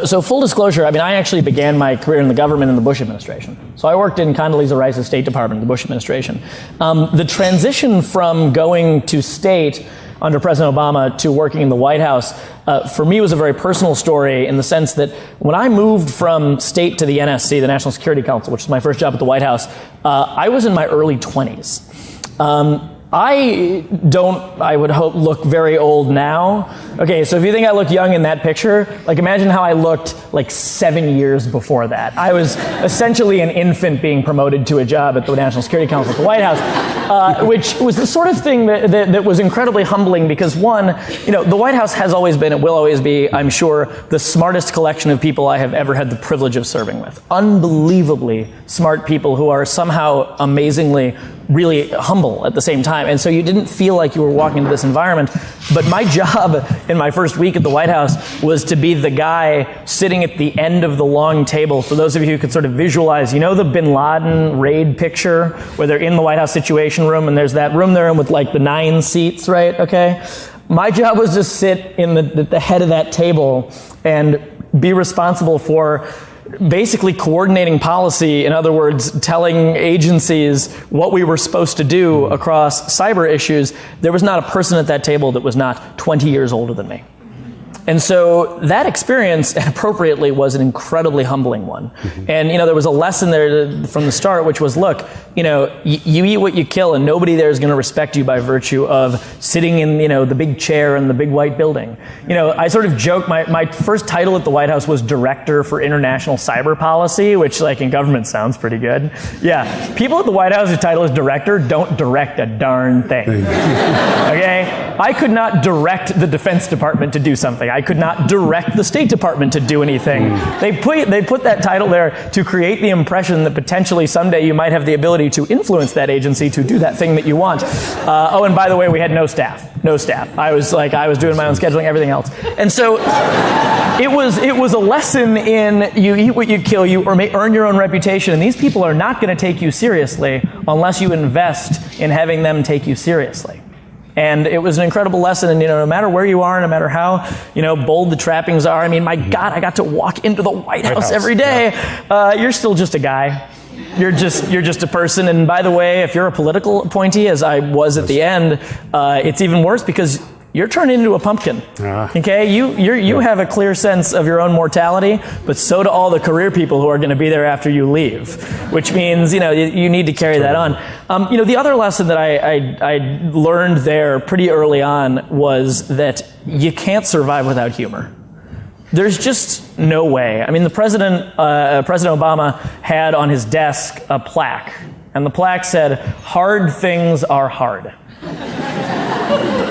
So full disclosure, I mean, I actually began my career in the government in the Bush administration. So I worked in Condoleezza Rice's State Department in the Bush administration. The transition from going to state under President Obama to working in the White House, for me was a very personal story in the sense that when I moved from state to the NSC, the National Security Council, which was my first job at the White House, I was in my early 20s. I would hope, look very old now. Okay, so if you think I look young in that picture, like imagine how I looked like 7 years before that. I was essentially an infant being promoted to a job at the National Security Council at the White House, which was the sort of thing that was incredibly humbling because one, the White House has always been, and will always be, I'm sure, the smartest collection of people I have ever had the privilege of serving with. Unbelievably smart people who are somehow amazingly really humble at the same time. And so you didn't feel like you were walking into this environment. But my job in my first week at the White House was to be the guy sitting at the end of the long table. For those of you who could sort of visualize, the Bin Laden raid picture where they're in the White House Situation Room and there's that room they're in with like the 9 seats, right? Okay. My job was to sit in the head of that table and be responsible for basically coordinating policy, in other words, telling agencies what we were supposed to do across cyber issues. There was not a person at that table that was not 20 years older than me. And so that experience, appropriately, was an incredibly humbling one. Mm-hmm. And, there was a lesson there from the start, which was, look, you eat what you kill, and nobody there is going to respect you by virtue of sitting in, the big chair in the big white building. I sort of joke, my first title at the White House was Director for International Cyber Policy, which, in government sounds pretty good. Yeah, people at the White House whose title is Director don't direct a darn thing. Okay? I could not direct the Defense Department to do something. I could not direct the State Department to do anything. They put that title there to create the impression that potentially someday you might have the ability to influence that agency to do that thing that you want. And by the way, we had no staff. I was doing my own scheduling, everything else. And so it was a lesson in you eat what you kill, you earn your own reputation, and these people are not going to take you seriously unless you invest in having them take you seriously. And it was an incredible lesson, and no matter where you are, no matter how bold the trappings are, I mean, my God, I got to walk into the White House every day. Yeah. You're still just a guy. You're just a person. And by the way, if you're a political appointee, as I was at the end, it's even worse because you're turned into a pumpkin. Okay, you have a clear sense of your own mortality, but so do all the career people who are going to be there after you leave. Which means you need to carry that on. The other lesson that I learned there pretty early on was that you can't survive without humor. There's just no way. I mean, the President Obama had on his desk a plaque, and the plaque said, "Hard things are hard."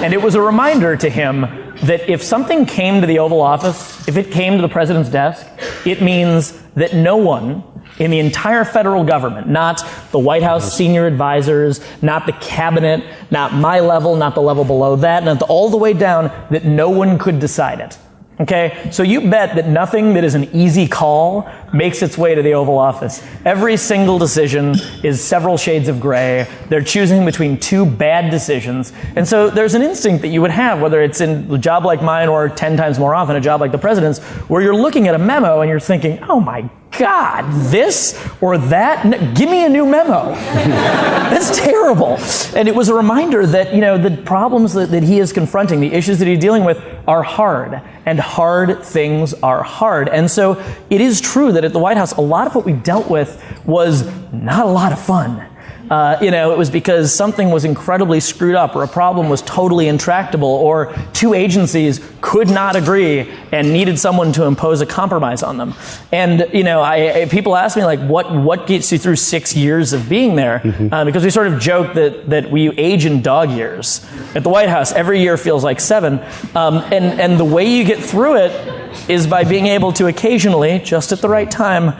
And it was a reminder to him that if something came to the Oval Office, if it came to the president's desk, it means that no one in the entire federal government, not the White House senior advisors, not the cabinet, not my level, not the level below that, not all the way down, that no one could decide it. Okay, so you bet that nothing that is an easy call makes its way to the Oval Office. Every single decision is several shades of gray. They're choosing between two bad decisions. And so there's an instinct that you would have, whether it's in a job like mine or 10 times more often a job like the president's, where you're looking at a memo and you're thinking, oh my God, this or that? No, give me a new memo. That's terrible. And it was a reminder that, the problems that he is confronting, the issues that he's dealing with are hard. And hard things are hard. And so it is true that at the White House, a lot of what we dealt with was not a lot of fun. It was because something was incredibly screwed up, or a problem was totally intractable, or two agencies could not agree and needed someone to impose a compromise on them. And, people ask me, what gets you through 6 years of being there? Because we sort of joke that we age in dog years. At the White House, every year feels like 7. And the way you get through it is by being able to occasionally, just at the right time,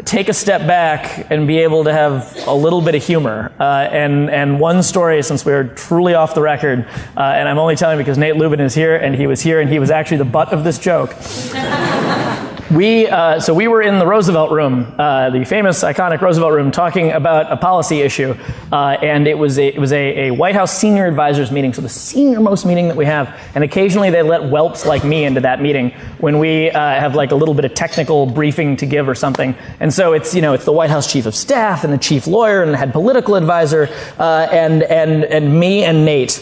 take a step back and be able to have a little bit of humor. And one story, since we're truly off the record, and I'm only telling because Nate Lubin is here, and he was actually the butt of this joke. So we were in the Roosevelt room, the famous, iconic Roosevelt room, talking about a policy issue, and it was a White House senior advisors meeting, so the senior-most meeting that we have. And occasionally they let whelps like me into that meeting when we have like a little bit of technical briefing to give or something. And so it's the White House chief of staff and the chief lawyer and the head political advisor and me and Nate.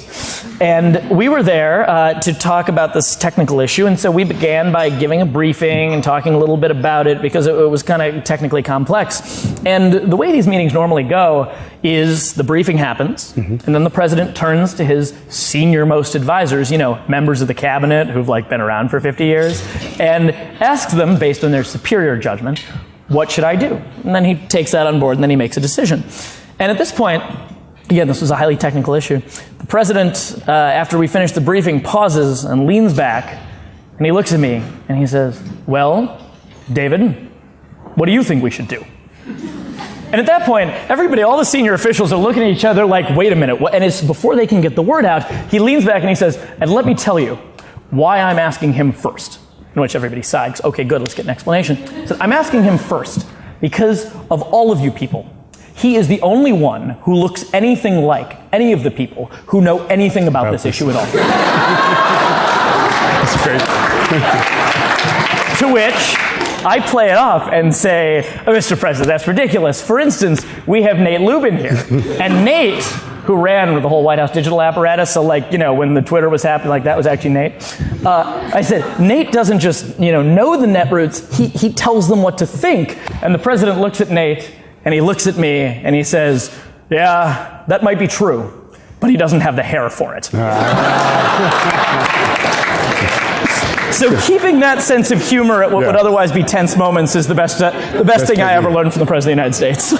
And we were there to talk about this technical issue, and so we began by giving a briefing and talking a little bit about it because it was kind of technically complex. And the way these meetings normally go is the briefing happens, and then the president turns to his senior-most advisors, members of the cabinet who've been around for 50 years, and asks them, based on their superior judgment, what should I do? And then he takes that on board, and then he makes a decision. And at this point, again, this was a highly technical issue, the president, after we finish the briefing, pauses and leans back, and he looks at me, and he says, "Well, David, what do you think we should do?" And at that point, everybody, all the senior officials are looking at each other like, wait a minute. And it's before they can get the word out, he leans back and he says, "And let me tell you why I'm asking him first." In which everybody sighs. Okay, good, let's get an explanation. He said, "I'm asking him first because of all of you people. He is the only one who looks anything like any of the people who know anything about this issue at all." That's great. To which I play it off and say, "Oh, Mr. President, that's ridiculous. For instance, we have Nate Lubin here." And Nate, who ran with the whole White House digital apparatus, so when the Twitter was happening, that was actually Nate. I said, "Nate doesn't just, know the netroots, he tells them what to think." And the president looks at Nate, and he looks at me, and he says, "Yeah, that might be true, but he doesn't have the hair for it." So keeping that sense of humor at what would otherwise be tense moments is the best thing I ever learned from the President of the United States.